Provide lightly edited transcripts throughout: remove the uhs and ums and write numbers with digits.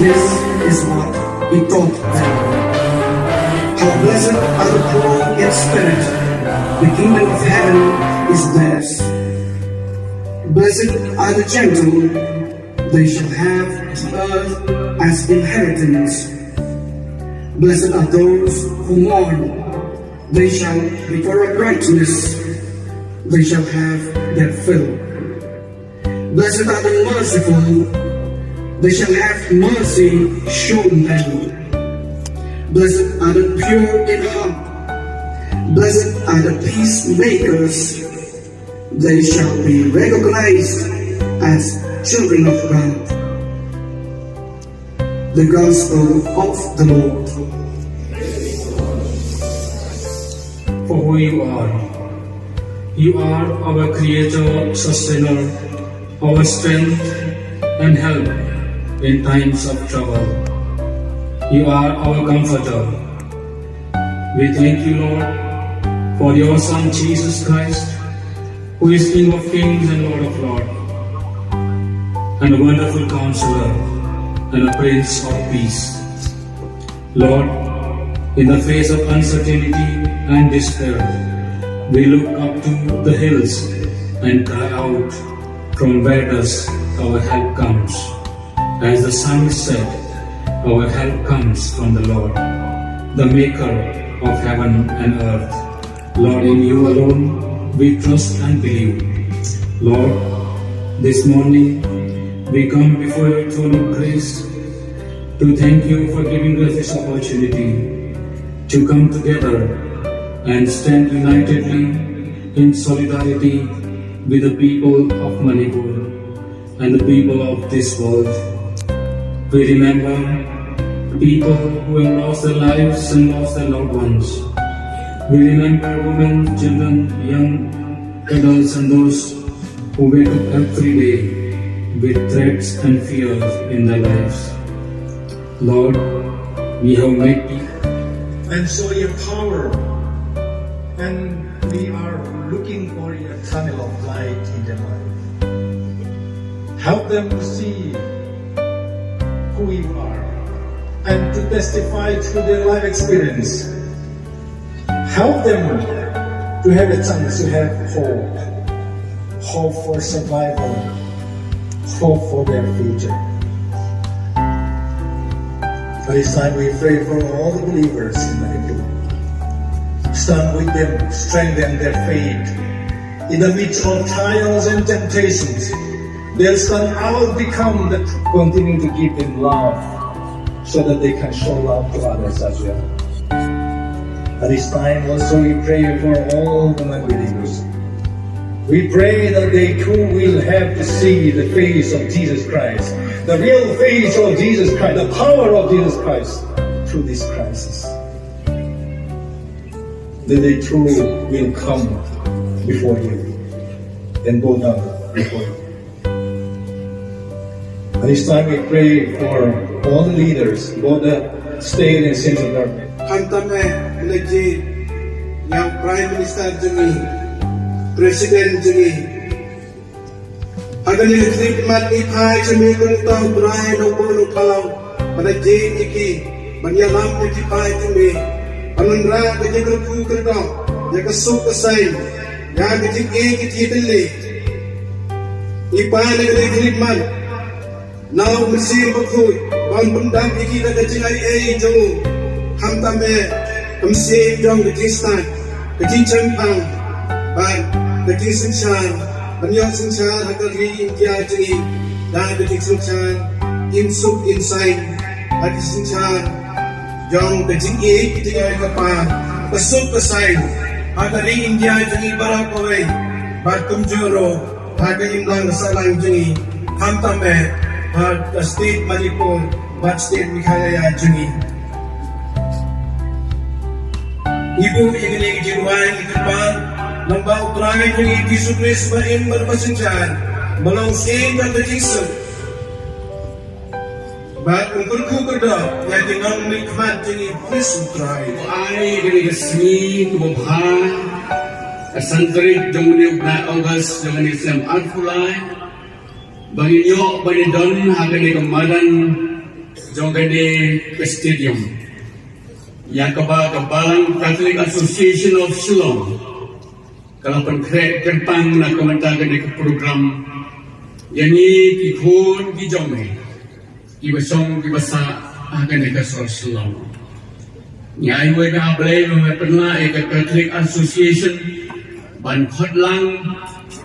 This is what we taught them. How blessed are the poor in spirit, the kingdom of heaven is theirs. Blessed are the gentle, they shall have the earth as inheritance. Blessed are those who mourn, they shall be for uprightness, they shall have their fill. Blessed are the merciful, they shall have mercy shown them. Blessed are the pure in heart, blessed are the peacemakers, they shall be recognized as children of God. The Gospel of the Lord. For who you are our Creator, Sustainer, our strength and help in times of trouble. You are our Comforter. We thank you, Lord, for your Son Jesus Christ, who is King of Kings and Lord of Lords, and a wonderful Counselor, and a Prince of Peace. Lord, in the face of uncertainty and despair, we look up to the hills and cry out, from where does our help comes? As the psalmist said, our help comes from the Lord, the maker of heaven and earth. Lord, in you alone we trust and believe. Lord, this morning we come before your throne of grace to thank you for giving us this opportunity to come together and stand unitedly in solidarity with the people of Manipur and the people of this world. We remember people who have lost their lives and lost their loved ones. We remember women, children, young adults, and those who wake up every day with threats and fears in their lives. Lord, we have met you and saw your power, and we are looking for your tunnel of light in their life. Help them to see who you are and to testify through their life experience. Help them to have a chance to have hope for survival, hope for their future. At this time we pray for all the believers in Manipur. Stand with them, strengthen their faith. In the midst of trials and temptations, they'll stand out, become that continue to give them love so that they can show love to others as well. At this time also we pray for all the non-believers. We pray that they too will have to see the face of Jesus Christ, the real face of Jesus Christ, the power of Jesus Christ through this crisis. That they too will come before you and bow down before you. At this time we pray for all the leaders, both the state and central government. Kantame Legi, yang Prime Minister Jungi, President Jungi. Agar ni treatment ni pai cumi kuntau berai nombor nukau pada jin iki, banyalam iki pai cumi. Anundra keji kerku kerdom, jaga suk kesain, yang keji keji teli. Ipai lagi treatment. Now musim berkut, ban pendam iki dah keji ai jauh. Ham tambe musim jong keji start, keji cempang, ban keji sensan. Banyak sensan agar India jadi dah keji sensan, Jingsuk inside, keji sensan. Jong keji keji ai kapal, kesuk kesain. Agar India jadi barak kawai, bat kumjuro, agar imlang salang jadi. Ham tambe bat state Manipur, bat state Meghalaya jadi. Ibu ingin jiruan ikan lambau terangai jadi disukris main berpasenjan melongsin dan Jingsuk. Bat umkurku kerja yang dengan nikmat jadi pesutrai. Ai kini kesini kubah kesantrik jomuni ukna August dengan Islam Alfulai bagi yo bagi don hakani kemadan jogani ke stadium. Yang kebalang Catholic Association of Shillong kalau penkrek kerpang nak komentar ke program yang ni kikun kijome ibasong ibasa akan ke Shillong nyai we ka blai me pernah ke Catholic Association ban khotlang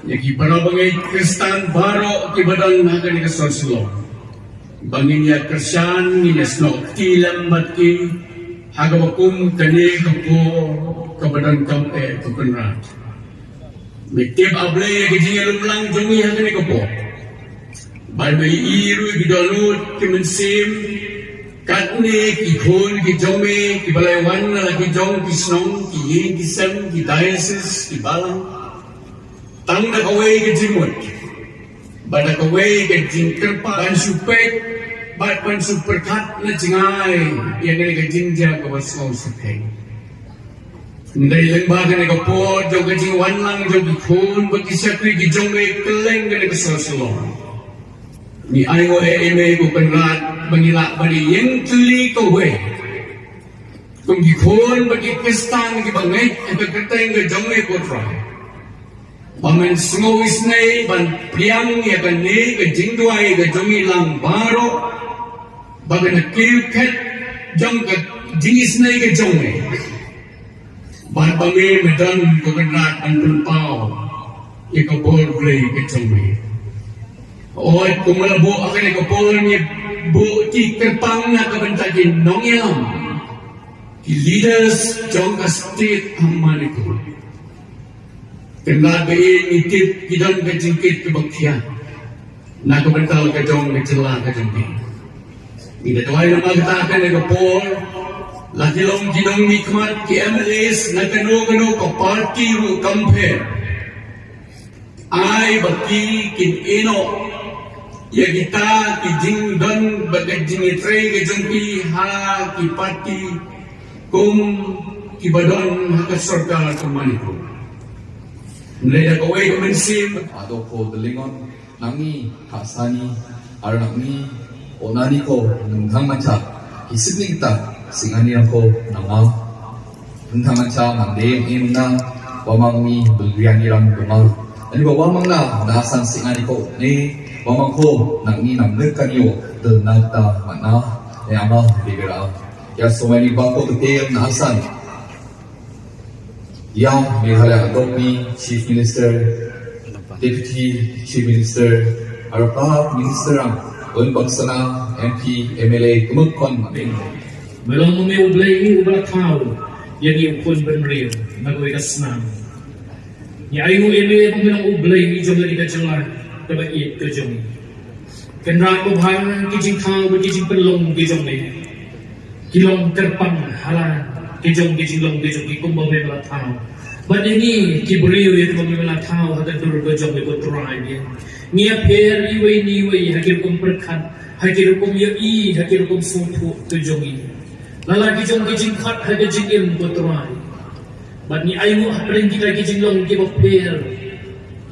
yang kibara bangai Kristen baro kibadan akan ke Shillong bangin ya Kristen ni snok tilam batki hagawakum kani kapo kabadan kampe kapenrat. Mitip ablay kejingan lumlang jongi hagani kapo. Balmay iru gidalut kimensim katni kikun kijome kibalaywan na lagi jong kisnong kiyin kisem kidayasis kibalang tang nakaway kejimut badak away kejingkerpa ban supek bat pan superkat na jingai yang ni kajingja kawas mau sepeng Ndai lang ba ka nagapod, jo ka jiwan lang, jo gikun, bagi sakri gijong may keleng ka nagasasalong. Ni ayo eme ko kanrat, bangila bari yang tuli ko we. Kung gikun, bagi kestang gibangay, ipagkatay nga jong may kotra. Paman sngowis nay, ban priyang ya ka ni, ka jingduay, ka jong ilang baro, baga nakilkat, jong ka jingis nay ka jong may. Ban pami medan kebenaran dan pelpau ika boleh kecumi. Oi kumalabu akan ika boleh bukti kerpang na kebentakin nongyam. Ki leaders jong ka state Manipur. Kena bein itip kidon ka jingkit kebaktian. Na kebental ka jong ka celah ka jengki. Ida tuai nama katakan ika boleh Lakilong kinong nikmat ki MLAs na kano-kano ka party ru compare. Ay baki kin ino ya kita ki jingdon bagat jingitre ke jengki ha ki party kum ki badon ha ka sarkar ka Manipur. Nleda ka way ka mensim Ado ko delingon nangi hasani ar nangi onani ko nunghang macha isipning ta singani ako nama tentang macam mandem imna wamangmi belriani ram gemar ani wamang na nasan singani ko ni wamang ko nangi namnek kanyo de nata mana ama bigara ya so many bako te nasan yang Meghalaya Adopi Chief Minister Deputy Chief Minister Arapa Minister Bangsana MP MLA kumukon mabing Belum memilih ubah tahu yang iupun benreal nagoi kasnam. Ni ayu ele pemilang ublay ni jom lagi kajelah terbaik kejom. Kenra ko bhang kijing tahu kijing pelong kijom ni. Kilong terpang halan kijong long kijong ikum memilih tahu. But ini kibriu yang memilih tahu hakat dur kejom ikut turai dia. Ni apel iwe hakir kum perkat hakir kum yai hakir kum suatu kejom ini. Lala kijong khat haga jingil kotorai. Bat ni ayu apren kita kijinglong kiba per.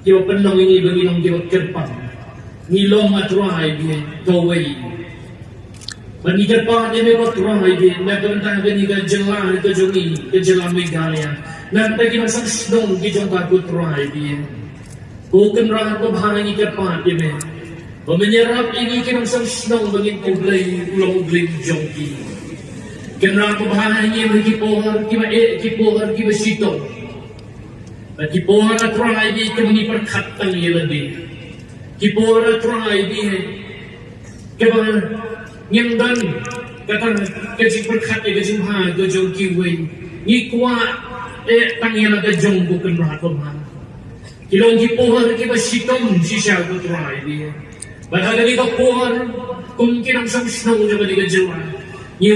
Kiba penong ini bangilong kiba kerpang. Ni long atrai bi gawai. Bat ni kerpang ni meba atrai bi na kentang ni ka jelah ka jongi ka jelah Meghalaya. Na pagi masang sdong kijong ka kotorai bi. Bukan rah ko bhangi kerpang ni me. Menyerap ini kinang sang sdong bangin ublay ulang ublay jongki. Kenapa bahannya berkipohar kiba sito. Kipohar atrai di kemani perkatan ia lebih. Kipohar atrai di kiba nyamdan kata kecik perkat kecik ha gojong kiwe. Ni kuat tangian ada jong bukan rahatomah. Kilong kipohar kiba sitom sisa atrai di. Bahkan ni kipohar kemungkinan sang senang juga digajaran. We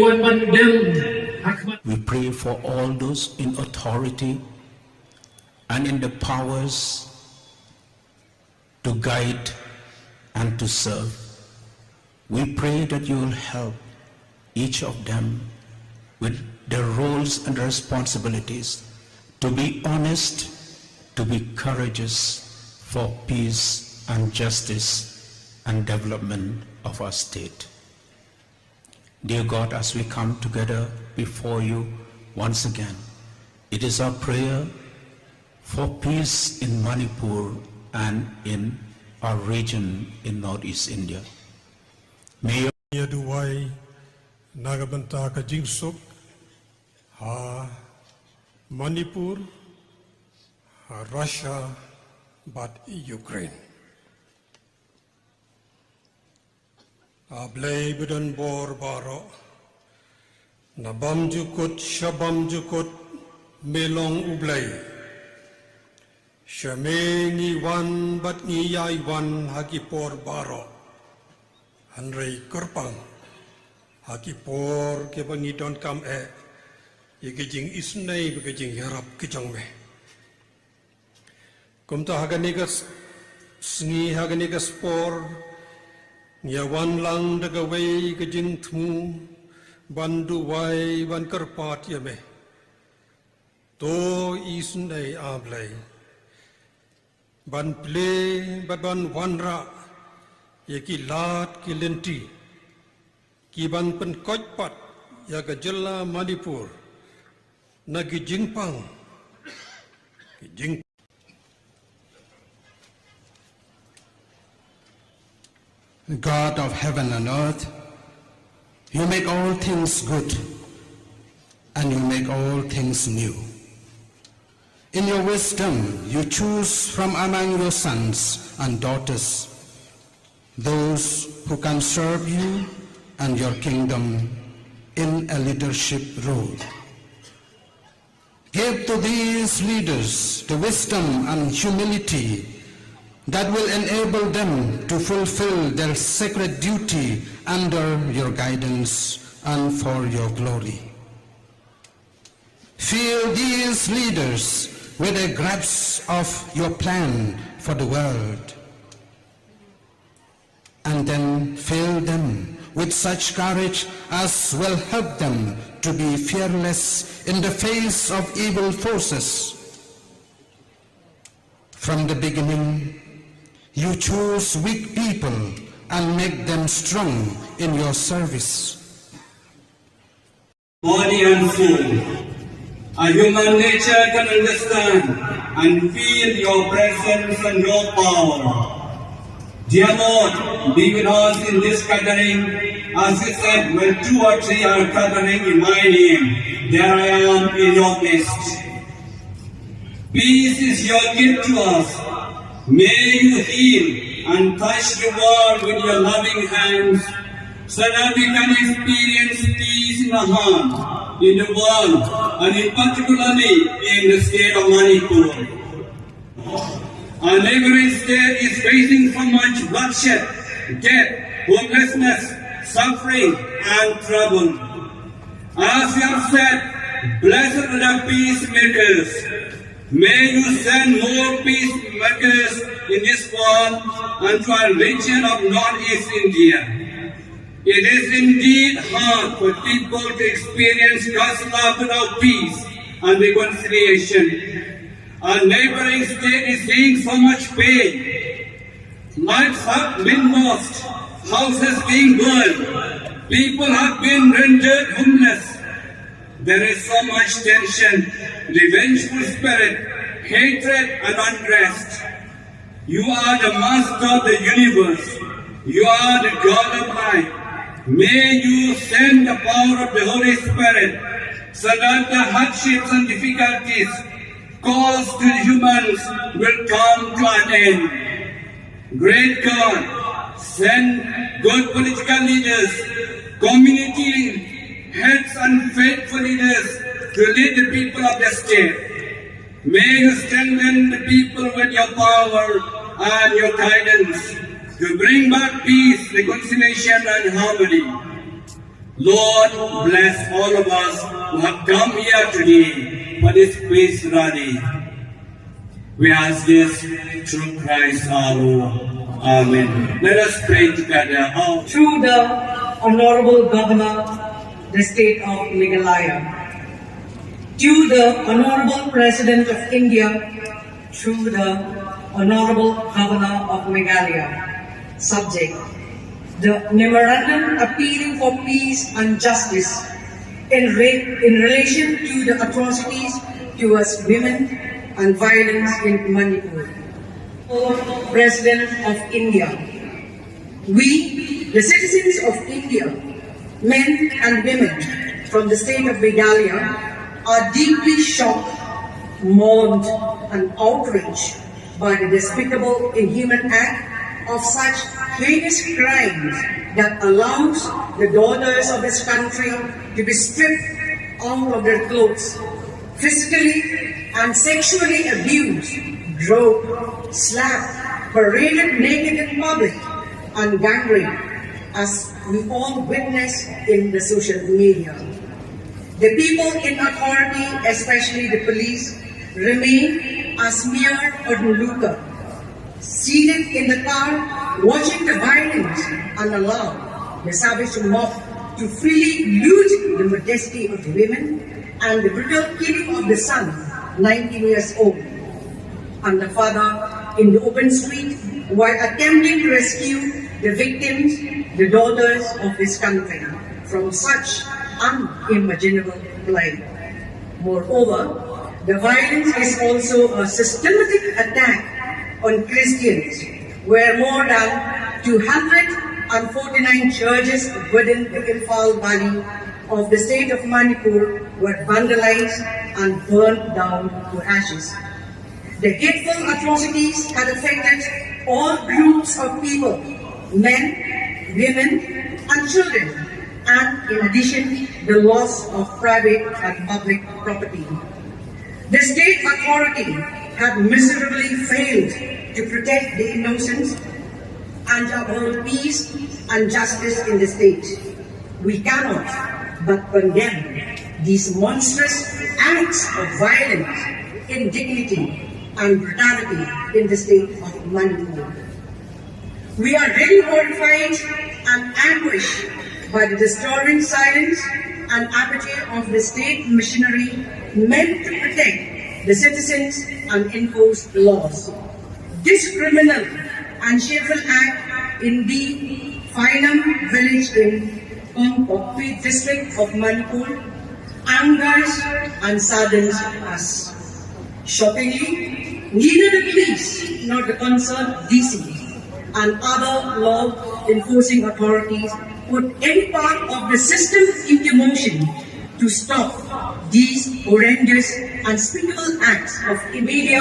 pray for all those in authority and in the powers to guide and to serve. We pray that you will help each of them with their roles and responsibilities to be honest, to be courageous for peace and justice and development of our state. Dear God, as we come together before you once again, it is our prayer for peace in Manipur and in our region in Northeast India. May your Duway Nagabanta ka Jingsuk ha Manipur ha Russia but Ukraine. Ablay bidan bor baro nabam jukut shabam jukut melong ublay shame ni wan bat ni yai wan hakipor baro hanrei kerpang hakipor ke bangi don kam yekejing isnei bekejing harap kejong me kumta haganigas sngi haganigas por Nyawan lang dagaway kajing tmu bandu wai ban karpat yame to isun ay ablay. Ban play ban wanra yaki lat kilenti ki ban pen kojpat yaga jela Manipur nagi jingpang God of heaven and earth, you make all things good and you make all things new. In your wisdom, you choose from among your sons and daughters those who can serve you and your kingdom in a leadership role. Give to these leaders the wisdom and humility that will enable them to fulfill their sacred duty under your guidance and for your glory. Fill these leaders with a grasp of your plan for the world, and then fill them with such courage as will help them to be fearless in the face of evil forces. From the beginning, you choose weak people and make them strong in your service. Body and soul, a human nature can understand and feel your presence and your power. Dear Lord, be with us in this gathering. As you said, when 2 or 3 are gathering in my name, there I am in your midst. Peace is your gift to us. May you heal and touch the world with your loving hands, so that we can experience peace in our heart, in the world, and in particularly in the state of Manipur. Our neighboring state is facing so much bloodshed, death, homelessness, suffering, and trouble. As you have said, blessed are the peacemakers. May you send more peacemakers in this world and to our region of Northeast India. It is indeed hard for people to experience God's love without peace and reconciliation. Our neighboring state is seeing so much pain. Lives have been lost, houses being burned, people have been rendered homeless. There is so much tension, revengeful spirit, hatred and unrest. You are the master of the universe. You are the God of light. May you send the power of the Holy Spirit so that the hardships and difficulties caused to the humans will come to an end. Great God, send good political leaders, community heads and faithful leaders to lead the people of the state. May you strengthen the people with your power and your guidance to bring back peace, reconciliation and harmony. Lord, bless all of us who have come here today for this peace rally. We ask this through Christ our Lord. Amen. Let us pray together. Through the Honorable Governor, the State of Meghalaya, to the Honorable President of India, through the Honorable Governor of Meghalaya, subject, the memorandum appealing for peace and justice in relation to the atrocities towards women and violence in Manipur. President of India, we, the citizens of India, men and women from the state of Meghalaya, are deeply shocked, mourned and outraged by the despicable, inhuman act of such heinous crimes that allows the daughters of this country to be stripped out of their clothes, physically and sexually abused, drugged, slapped, paraded naked in public, and gang raped, as we all witness in the social media. The people in authority, especially the police, remain as mere onlooker, seated in the car, watching the violence and allow the savage mob to freely loot the modesty of the women and the brutal killing of the son 19 years old, and the father in the open street while attempting to rescue the victims, the daughters of his country, from such unimaginable plight. Moreover, the violence is also a systematic attack on Christians, where more than 249 churches within the Imphal Valley of the state of Manipur were vandalized and burned down to ashes. The hateful atrocities had affected all groups of people, men, women, and children, and in addition, the loss of private and public property. The state authority had miserably failed to protect the innocents and uphold peace and justice in the state. We cannot but condemn these monstrous acts of violence, indignity, and brutality in the state of Manipur. We are very horrified and anguished by the disturbing silence and apathy of the state machinery meant to protect the citizens and enforce laws. This criminal and shameful act in the Phainam village in Phew district of Manipur angers and saddens us. Shockingly, neither the police nor the concerned DC and other law-enforcing authorities put any part of the system into motion to stop these horrendous, unspeakable acts of media.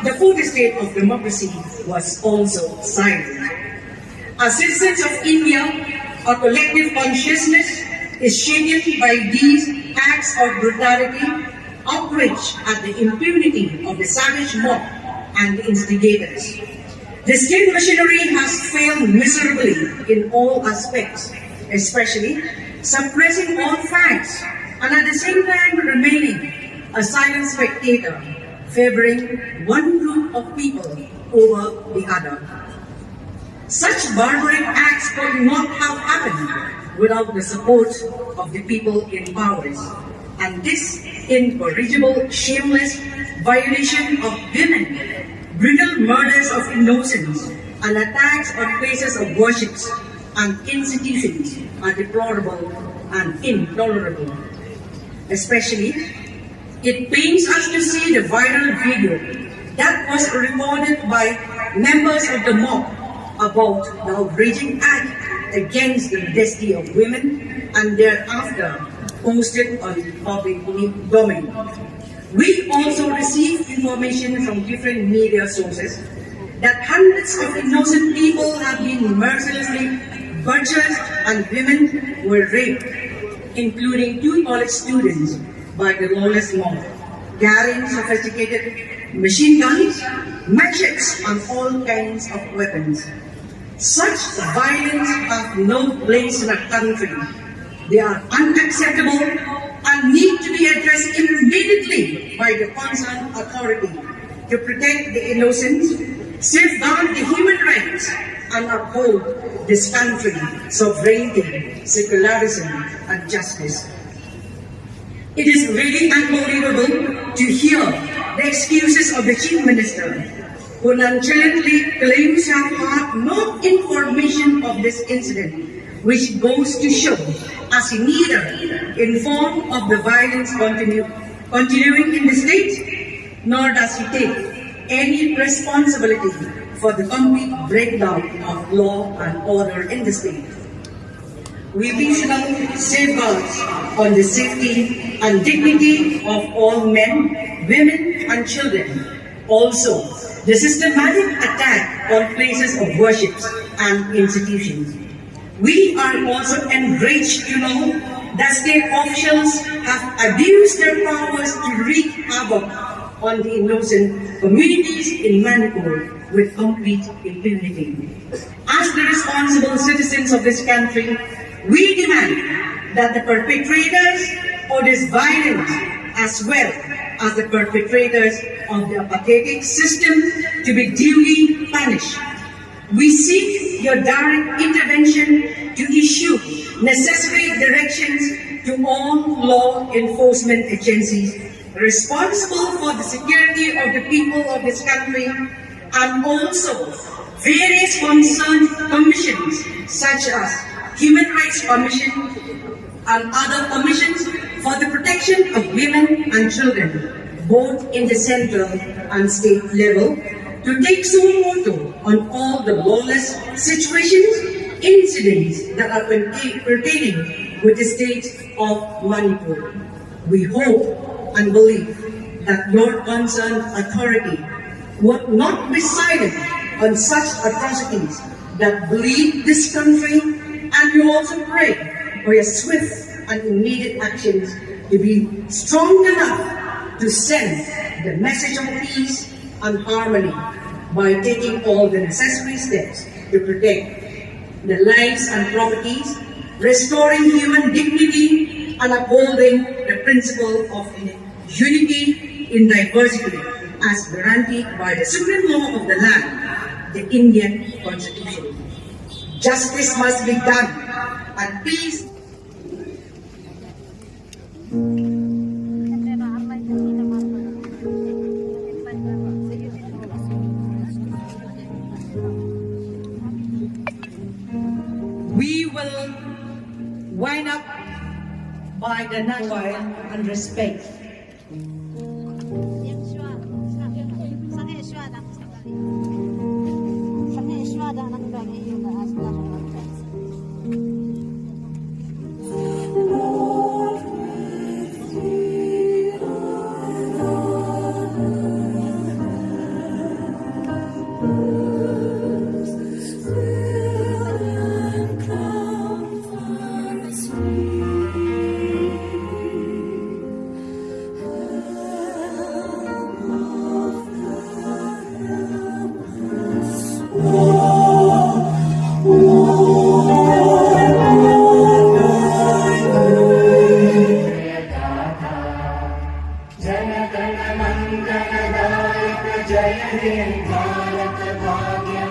The fourth state of democracy was also silent. As citizens of India, our collective consciousness is shaken by these acts of brutality, outrage at the impunity of the savage mob and the instigators. The state machinery has failed miserably in all aspects, especially suppressing all facts and at the same time remaining a silent spectator, favoring one group of people over the other. Such barbaric acts could not have happened without the support of the people in power, and this incorrigible, shameless violation of women, brutal murders of innocents, and attacks on places of worship and institutions are deplorable and intolerable. Especially, it pains us to see the viral video that was recorded by members of the mob about the outraging act against the modesty of women and thereafter posted on public domain. We also received information from different media sources that hundreds of innocent people have been mercilessly butchered and women were raped, including 2 college students by the lawless mob, carrying sophisticated machine guns, machetes, and all kinds of weapons. Such violence has no place in a country. They are unacceptable and need to be addressed immediately by the concerned authority to protect the innocent, safeguard the human rights, and uphold this country's sovereignty, secularism, and justice. It is really unbelievable to hear the excuses of the Chief Minister, who nonchalantly claims to have had no information of this incident, which goes to show as he neither informed of the violence continuing in the state, nor does he take any responsibility for the complete breakdown of law and order in the state. We reasonable safeguards on the safety and dignity of all men, women, and children. Also, the systematic attack on places of worship and institutions. We are also enraged to know that state officials have abused their powers to wreak havoc on the innocent communities in Manipur with complete impunity. As the responsible citizens of this country, we demand that the perpetrators of this violence, as well as the perpetrators of the apathetic system, to be duly punished. We seek your direct intervention to issue necessary directions to all law enforcement agencies responsible for the security of the people of this country, and also various concerned commissions such as Human Rights Commission and other commissions for the protection of women and children, both in the central and state level, to take suo motu on all the lawless situations, incidents that are pertaining with the state of Manipur. We hope and believe that your concerned authority would not be silent on such atrocities that bleed this country, and we also pray for your swift and immediate actions to be strong enough to send the message of peace and harmony by taking all the necessary steps to protect the lives and properties, restoring human dignity, and upholding the principle of unity in diversity as guaranteed by the supreme law of the land, the Indian Constitution. Justice must be done, and peace. We will wind up by the Naka and respect. जय हे भारत भाग्य